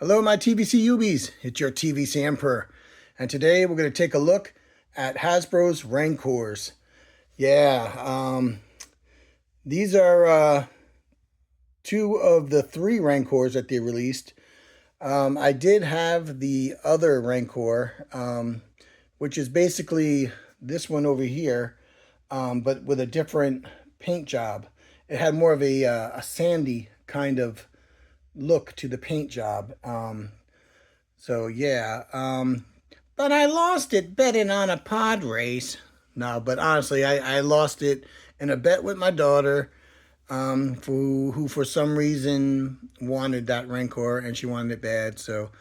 Hello, my TVC Ubies. It's your TVC Emperor. And today we're going to take a look at Hasbro's Rancors. These are two of the three Rancors that they released. I did have the other Rancor, which is basically this one over here, but with a different paint job. It had more of a sandy kind of look to the paint job. But I lost it betting on a pod race. No, but honestly, I lost it in a bet with my daughter, who for some reason wanted that Rancor and she wanted it bad. So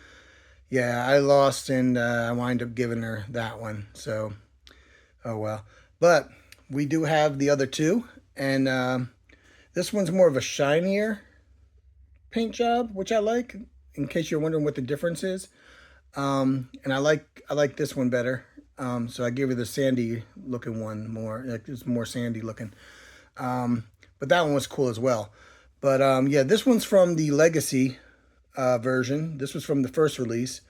yeah, I lost and I wind up giving her that one. So oh well. But we do have the other two, and this one's more of a shinier paint job, which I like, in case you're wondering what the difference is. And I like this one better. So I gave her the sandy looking one more. Like, it's more sandy looking. But that one was cool as well. But yeah, this one's from the Legacy version. This was from the first release.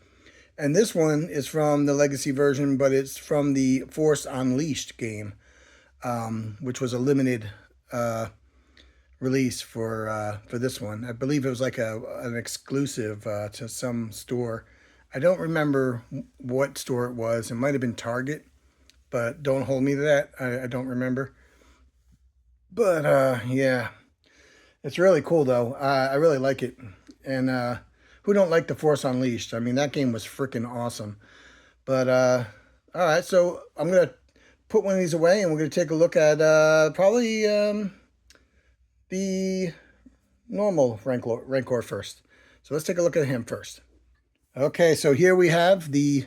And this one is from the Legacy version, but it's from the Force Unleashed game, which was a limited release for this one. I believe it was like an exclusive to some store. I don't remember what store it was. It might have been Target, but don't hold me to that. I don't remember. But yeah, it's really cool though. I really like it. And who don't like the Force Unleashed? I mean, that game was freaking awesome. But all right, so I'm gonna put one of these away, and we're gonna take a look at probably the normal Rancor first. So let's take a look at him first. Okay, so here we have the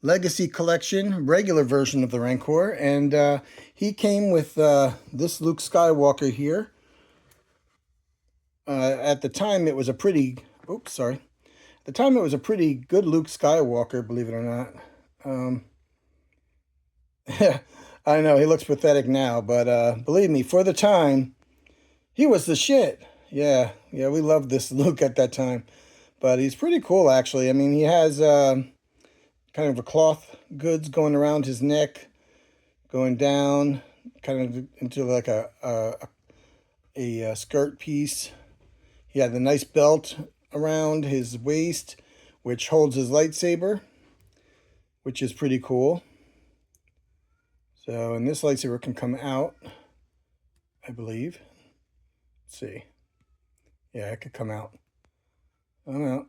Legacy Collection regular version of the Rancor, and he came with this Luke Skywalker here. At the time, it was a pretty... Oops, sorry. At the time, it was a pretty good Luke Skywalker, believe it or not. I know, he looks pathetic now, but believe me, for the time, he was the shit. Yeah, we loved this Luke at that time. But he's pretty cool, actually. I mean, he has kind of a cloth goods going around his neck, going down, kind of into like a skirt piece. He had the nice belt around his waist, which holds his lightsaber, which is pretty cool. So, and this lightsaber can come out, I believe. Let's see. Yeah, it could come out. I don't know.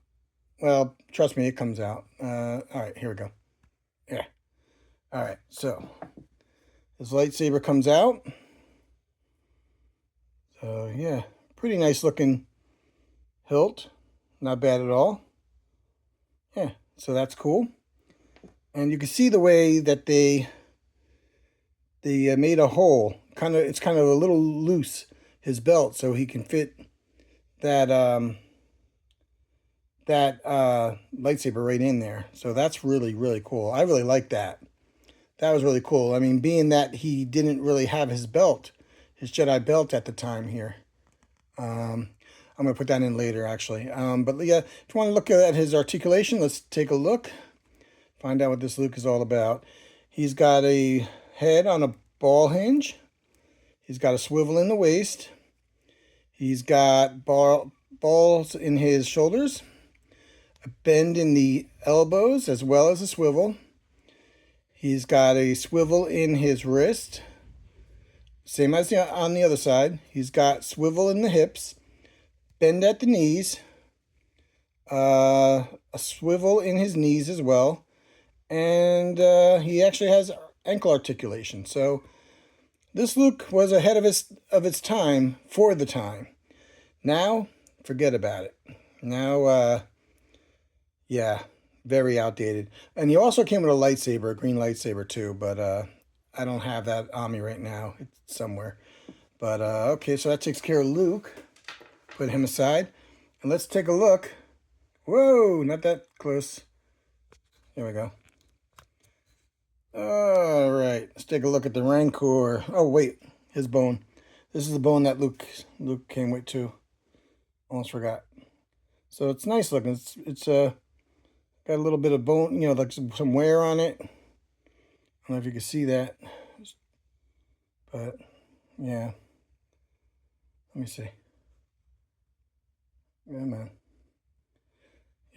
Well, trust me, it comes out. All right, here we go. Yeah. All right, so this lightsaber comes out. So, yeah, pretty nice looking hilt. Not bad at all. Yeah, so that's cool. And you can see the way that they made a hole. It's kind of a little loose, his belt, so he can fit that lightsaber right in there. So that's really, really cool. I really like that. That was really cool. I mean, being that he didn't really have his belt, his Jedi belt at the time here. I'm going to put that in later, actually. But yeah, if you want to look at his articulation, let's take a look. Find out what this Luke is all about. He's got a head on a ball hinge. He's got a swivel in the waist. He's got balls in his shoulders, a bend in the elbows as well as a swivel. He's got a swivel in his wrist, same as on the other side. He's got swivel in the hips, bend at the knees, a swivel in his knees as well, and he actually has ankle articulation. So this Luke was ahead of its time for the time. Now, forget about it. Now, yeah, very outdated. And he also came with a lightsaber, a green lightsaber too, but I don't have that on me right now. It's somewhere. But okay, so that takes care of Luke. Put him aside. And let's take a look. Whoa, not that close. There we go. All right, let's take a look at the Rancor. Oh, wait, his bone. This is the bone that Luke came with too. Almost forgot. So it's nice looking. It's got a little bit of bone, you know, like some wear on it. I don't know if you can see that, but yeah. Let me see. Yeah, man.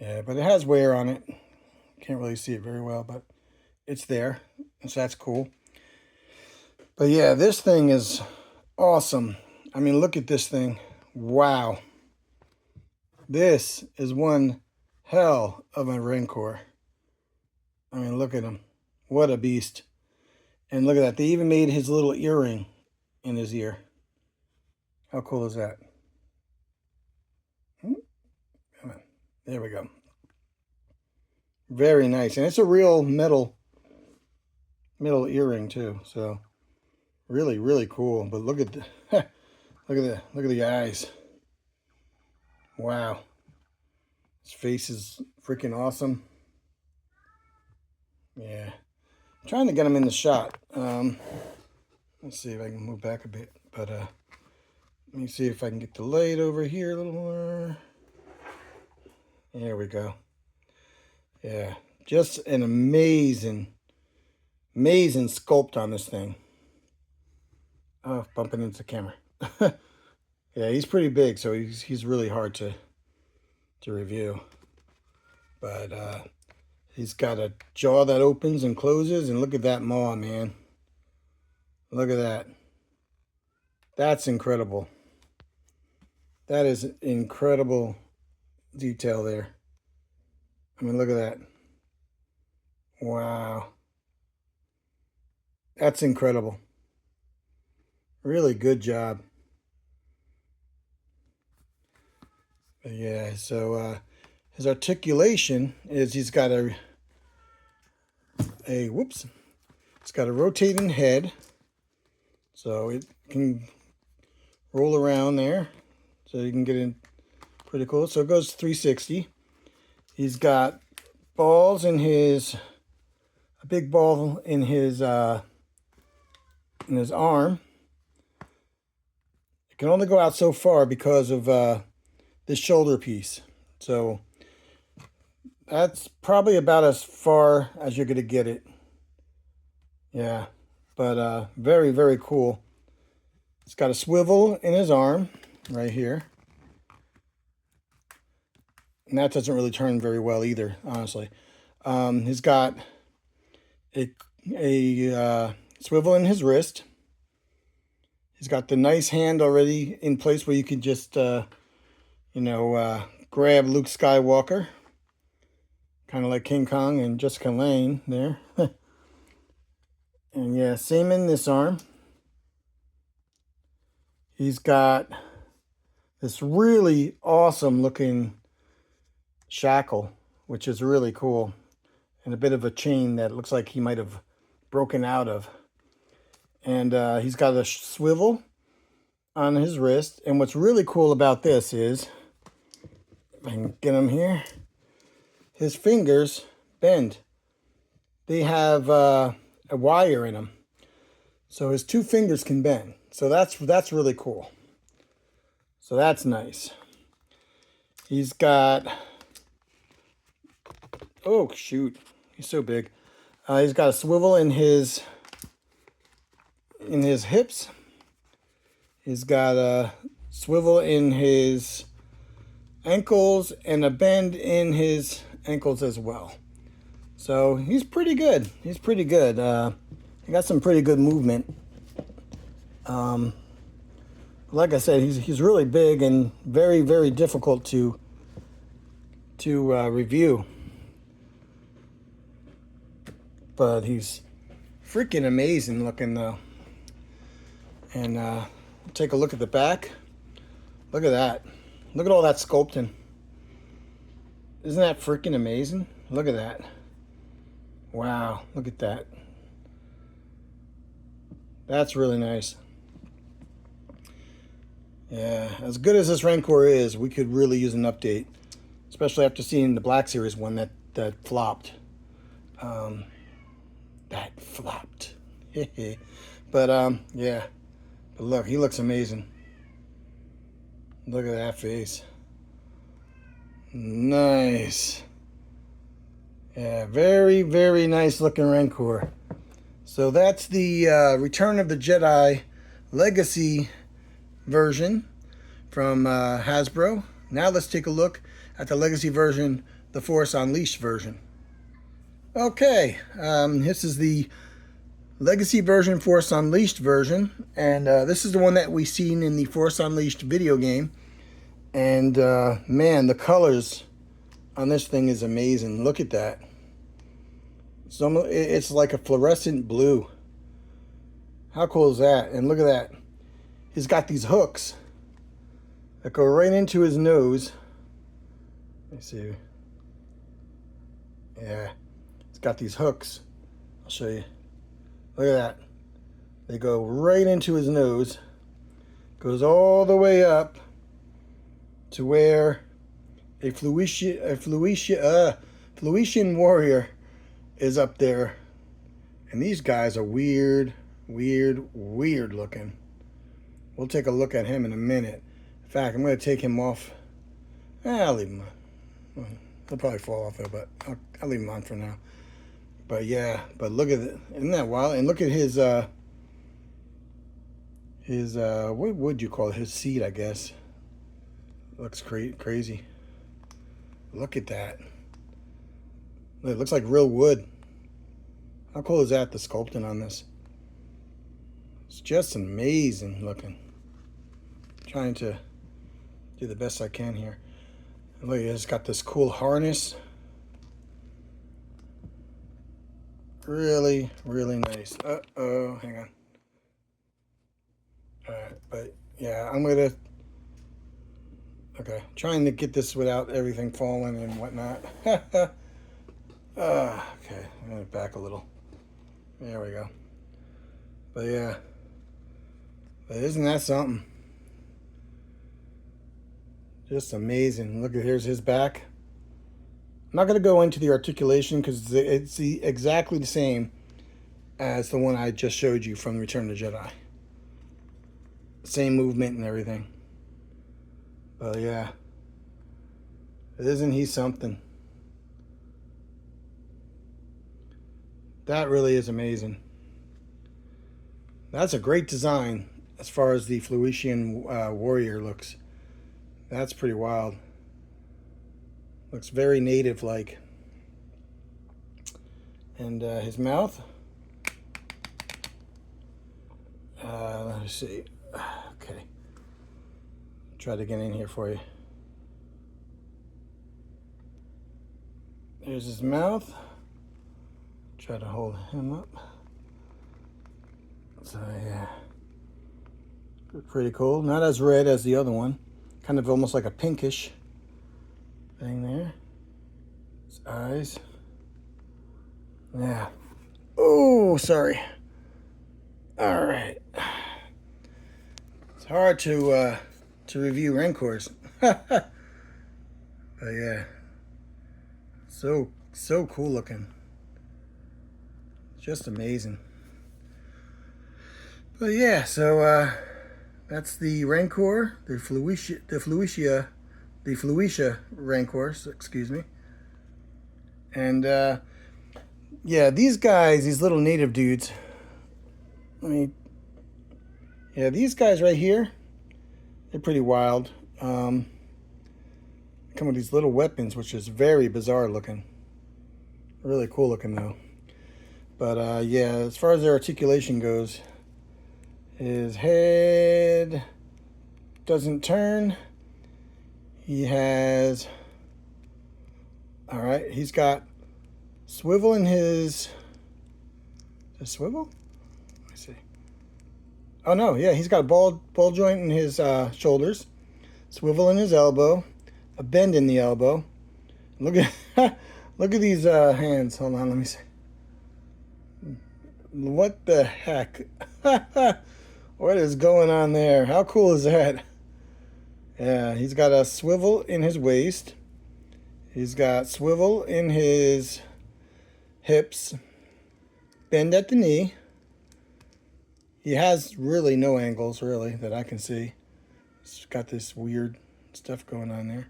Yeah, but it has wear on it. Can't really see it very well, but it's there, so that's cool. But yeah, this thing is awesome. I mean, look at this thing. Wow. This is one hell of a Rancor. I mean, look at him. What a beast. And look at that. They even made his little earring in his ear. How cool is that? Come on. There we go. Very nice. And it's a real metal earring too. So really, really cool. But look at the look at the eyes. Wow. His face is freaking awesome. Yeah. I'm trying to get him in the shot. Let's see if I can move back a bit. But let me see if I can get the light over here a little more. There we go. Yeah. Just an amazing sculpt on this thing. Oh, bumping into the camera. Yeah, he's pretty big, so he's really hard to review. But he's got a jaw that opens and closes, and look at that maw, man. Look at that. That's incredible. That is incredible detail there. I mean, look at that. Wow. That's incredible. Really good job. But yeah, so his articulation is he's got a whoops. It's got a rotating head. So it can roll around there. So you can get in pretty cool. So it goes 360. He's got balls in his, a big ball in his arm. It can only go out so far because of this shoulder piece. So that's probably about as far as you're going to get it. Yeah, but very, very cool. It's got a swivel in his arm right here. And that doesn't really turn very well either, honestly. He's got a swivel in his wrist. He's got the nice hand already in place where you can just, grab Luke Skywalker. Kind of like King Kong and Jessica Lange there. And yeah, same in this arm. He's got this really awesome looking shackle, which is really cool. And a bit of a chain that looks like he might have broken out of. And he's got a swivel on his wrist. And what's really cool about this is, if I can get him here, his fingers bend. They have a wire in them. So his two fingers can bend. So that's really cool. So that's nice. He's got, oh shoot, he's so big. He's got a swivel in his hips. He's got a swivel in his ankles and a bend in his ankles as well. So he's pretty good. He's pretty good. He got some pretty good movement. Like I said, he's really big and very, very difficult to review. But he's freaking amazing looking though. And take a look at the back. Look at that. Look at all that sculpting. Isn't that freaking amazing? Look at that. Wow, look at that. That's really nice. Yeah, as good as this Rancor is, we could really use an update. Especially after seeing the Black Series one that flopped. That flopped. But, yeah. But look, he looks amazing. Look at that face. Nice. Yeah, very, very nice looking Rancor. So that's the Return of the Jedi Legacy version from Hasbro. Now let's take a look at the Legacy version, the Force Unleashed version. Okay, this is the Legacy version, Force Unleashed version, and this is the one that we seen in the Force Unleashed video game. And man, the colors on this thing is amazing. Look at that. It's like a fluorescent blue. How cool is that? And look at that. He's got these hooks that go right into his nose. Let me see. Yeah, it's got these hooks. I'll show you. Look at that. They go right into his nose. Goes all the way up to where a Fluishia warrior is up there. And these guys are weird looking. We'll take a look at him in a minute. In fact, I'm going to take him off. I'll leave him on. He'll probably fall off there, but I'll leave him on for now. But yeah, but look at it. Isn't that wild? And look at his what would you call it? His seat, I guess. Looks crazy. Look at that. It looks like real wood. How cool is that, the sculpting on this? It's just amazing looking. Trying to do the best I can here. Look, it's got this cool harness. Really, really nice. Uh-oh, hang on. Alright, but yeah, okay, trying to get this without everything falling and whatnot. Okay, I'm gonna back a little. There we go. But yeah, but isn't that something? Just amazing. Look, here's his back. I'm not going to go into the articulation because it's exactly the same as the one I just showed you from Return of the Jedi. Same movement and everything. But yeah, isn't he something? That really is amazing. That's a great design as far as the Fluishian warrior looks. That's pretty wild. Looks very native-like. And his mouth. Let's see. Okay. Try to get in here for you. There's his mouth. Try to hold him up. So yeah. Pretty cool. Not as red as the other one. Kind of almost like a pinkish thing there. His eyes. Yeah. Oh, sorry. All right. It's hard to review Rancors. But yeah. So cool looking. Just amazing. But yeah, so that's the Rancor, the Fluishia Rancors, excuse me. And yeah, these guys, these little native dudes. Yeah, these guys right here, they're pretty wild. Come with these little weapons, which is very bizarre looking. Really cool looking though. But yeah, as far as their articulation goes, his head doesn't turn. He has, all right, he's got swivel in his, a swivel? Let me see. Oh no, yeah, he's got a ball joint in his shoulders, swivel in his elbow, a bend in the elbow. Look at look at these hands. Hold on, let me see. What the heck? What is going on there? How cool is that? Yeah, he's got a swivel in his waist. He's got swivel in his hips. Bend at the knee. He has really no angles, really, that I can see. He's got this weird stuff going on there.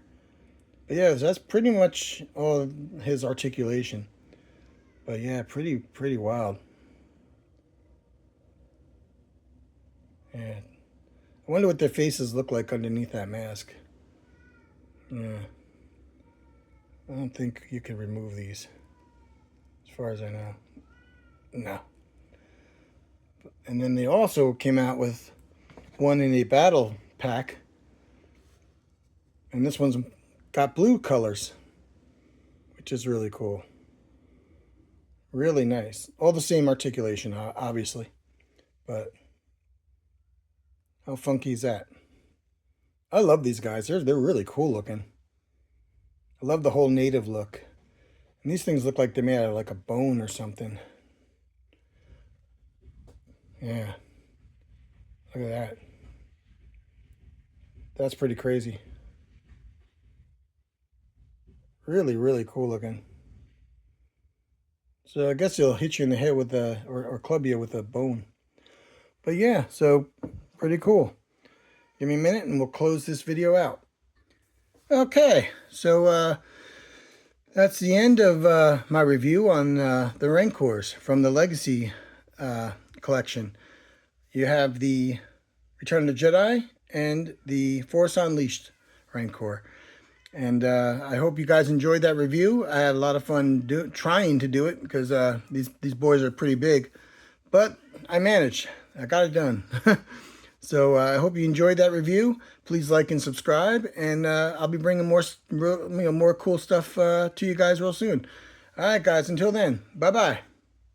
But yeah, that's pretty much all his articulation. But yeah, pretty wild. Yeah. I wonder what their faces look like underneath that mask. Yeah. I don't think you can remove these, as far as I know. No. And then they also came out with one in a battle pack. And this one's got blue colors, which is really cool. Really nice. All the same articulation, obviously. But how funky is that? I love these guys. They're really cool looking. I love the whole native look. And these things look like they're made out of like a bone or something. Yeah. Look at that. That's pretty crazy. Really cool looking. So I guess he'll hit you in the head with a, or club you with a bone. But yeah, so pretty cool. Give me a minute and we'll close this video out. Okay, so that's the end of my review on the Rancors from the Legacy collection. You have the Return of the Jedi and the Force Unleashed Rancor. And I hope you guys enjoyed that review. I had a lot of fun trying to do it because these boys are pretty big. But I managed. I got it done. So I hope you enjoyed that review. Please like and subscribe. And I'll be bringing more cool stuff to you guys real soon. All right, guys. Until then, bye-bye.